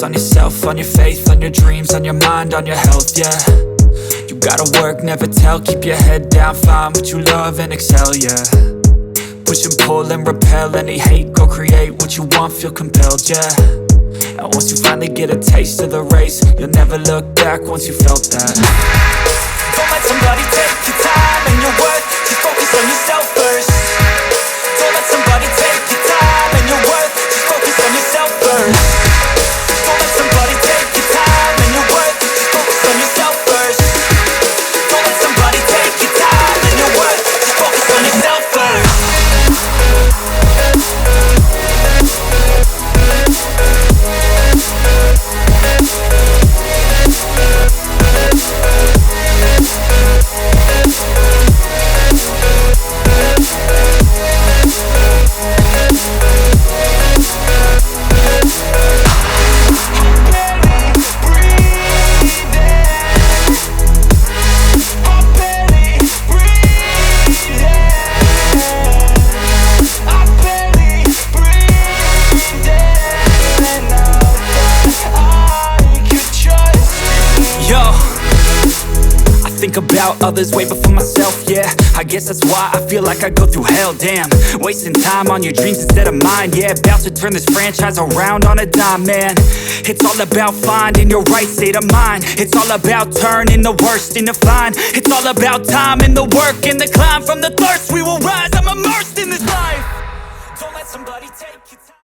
focus on yourself, on your faith, on your dreams, on your mind, on your health, yeah. You gotta work, never tell, keep your head down, find what you love and excel, yeah. Push and pull and repel any hate, go create what you want, feel compelled, yeah. And once you finally get a taste of the race, you'll never look back once you felt that. Don't let somebody take your time and your worth, just focus on yourself first. Don't let somebody take your time and your worth, just focus on yourself first. Don't let somebody take your time and your worth, just focus on yourself first. Don't let somebody take your time and your worth, just focus on yourself first. Think about others way before myself, yeah. I guess that's why I feel like I go through hell, damn. Wasting time on your dreams instead of mine, yeah. About to turn this franchise around on a dime, man. It's all about finding your right state of mind. It's all about turning the worst into fine. It's all about time and the work and the climb. From the thirst we will rise, I'm immersed in this life. Don't let somebody take you.